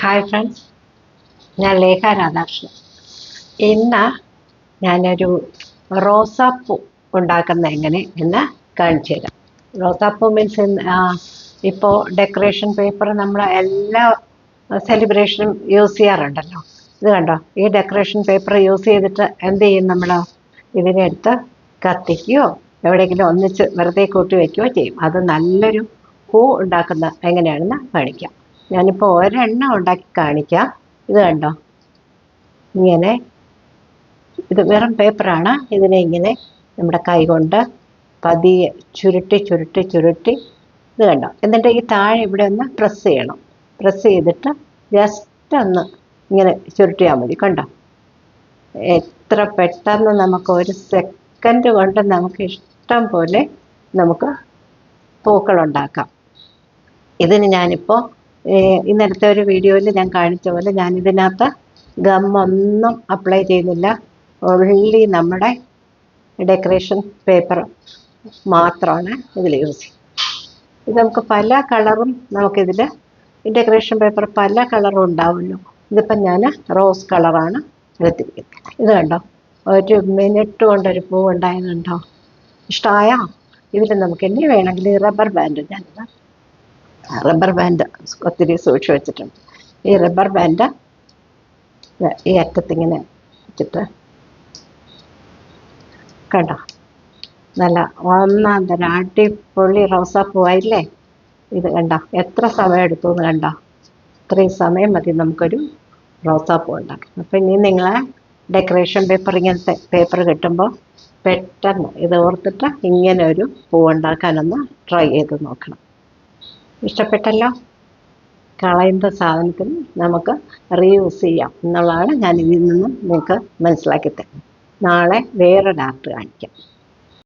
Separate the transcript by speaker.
Speaker 1: Hi friends, ഞാൻ ലേഖ രാധാകൃഷ്ണൻ. ഇന്ന് ഞാനൊരു റോസാപ്പൂ ഉണ്ടാക്കുന്ന എങ്ങനെ എന്ന് കാണിച്ചു തരാം. റോസാപ്പൂ മീൻസ് ഇപ്പോൾ ഡെക്കറേഷൻ പേപ്പർ നമ്മൾ എല്ലാ സെലിബ്രേഷനും യൂസ് ചെയ്യാറുണ്ടല്ലോ. ഇത് കണ്ടോ, ഈ ഡെക്കറേഷൻ പേപ്പർ യൂസ് ചെയ്തിട്ട് എന്ത് ചെയ്യും, നമ്മൾ ഇതിനെടുത്ത് കത്തിക്കുകയോ എവിടെയെങ്കിലും ഒന്നിച്ച് വെറുതെ കൂട്ടി വയ്ക്കുകയോ ചെയ്യും. അത് നല്ലൊരു പൂ ഉണ്ടാക്കുന്ന എങ്ങനെയാണെന്ന് കാണിക്കാം. ഞാനിപ്പോൾ ഒരെണ്ണം ഉണ്ടാക്കി കാണിക്കാം. ഇത് കണ്ടോ, ഇങ്ങനെ ഇത് വെറും പേപ്പറാണ്. ഇതിനെ ഇങ്ങനെ നമ്മുടെ കൈ കൊണ്ട് പതിയെ ചുരുട്ടി ചുരുട്ടി ചുരുട്ടി ഇത് കണ്ടോ, എന്നിട്ട് ഈ താഴെ ഇവിടെ ഒന്ന് പ്രസ് ചെയ്യണം. പ്രസ് ചെയ്തിട്ട് ജസ്റ്റ് ഒന്ന് ഇങ്ങനെ ചുരുട്ടിയാൽ മതി. കണ്ടോ, എത്ര പെട്ടെന്ന് നമുക്ക് ഒരു സെക്കൻഡ് കൊണ്ട് നമുക്ക് ഇഷ്ടം പോലെ നമുക്ക് പൂക്കളുണ്ടാക്കാം. ഇതിന് ഞാനിപ്പോൾ ഇന്നലത്തെ ഒരു വീഡിയോയിൽ ഞാൻ കാണിച്ച പോലെ ഞാൻ ഇതിനകത്ത് ഗമ്മൊന്നും അപ്ലൈ ചെയ്യുന്നില്ല. ഓൺലി നമ്മുടെ ഡെക്കറേഷൻ പേപ്പർ മാത്രമാണ് ഇതിൽ യൂസ് ചെയ്യുന്നത്. ഇത് നമുക്ക് പല കളറും നമുക്കിതിൽ ഡെക്കറേഷൻ പേപ്പർ പല കളറും ഉണ്ടാവുമല്ലോ. ഇതിപ്പം ഞാൻ റോസ് കളറാണ് എടുത്തിരിക്കുന്നത്. ഇത് കണ്ടോ, ഒരു മിനിറ്റ് കൊണ്ടൊരു പൂ ഉണ്ടായതുണ്ടോ, ഇഷ്ടമായോ? ഇതിൽ നമുക്ക് ഇനി വേണമെങ്കിൽ റബ്ബർ ബാൻഡ്, ഞാനിത് റബ്ബർ ബാൻഡ് ഒത്തിരി സൂക്ഷിച്ച് വെച്ചിട്ടുണ്ട്. ഈ റബ്ബർ ബാൻഡ് ഈ അറ്റത്തിങ്ങനെ വെച്ചിട്ട് കണ്ടോ, നല്ല ഒന്നാം തരം അടിപൊളി റോസാപ്പൂവായില്ലേ. ഇത് കണ്ടോ, എത്ര സമയം എടുത്തു എന്ന് കണ്ടോ. ഇത്രയും സമയം മതി നമുക്കൊരു റോസാപ്പൂ ഉണ്ടാക്കാം. അപ്പം ഇനി നിങ്ങളെ ഡെക്കറേഷൻ പേപ്പർ, ഇങ്ങനത്തെ പേപ്പർ കിട്ടുമ്പോൾ പെട്ടെന്ന് ഇത് ഓർത്തിട്ട് ഇങ്ങനെ ഒരു പൂ ഉണ്ടാക്കാനൊന്ന് ട്രൈ ചെയ്ത് നോക്കണം. ഇഷ്ടപ്പെട്ടല്ലോ? കളയുന്ന സാധനത്തിന് നമുക്ക് റീയൂസ് ചെയ്യാം എന്നുള്ളതാണ് ഞാൻ ഇതിൽ നിന്നും നിങ്ങൾക്ക് മനസ്സിലാക്കി തരുന്നത്. നാളെ വേറൊരു ആർട്ട് കാണിക്കാം.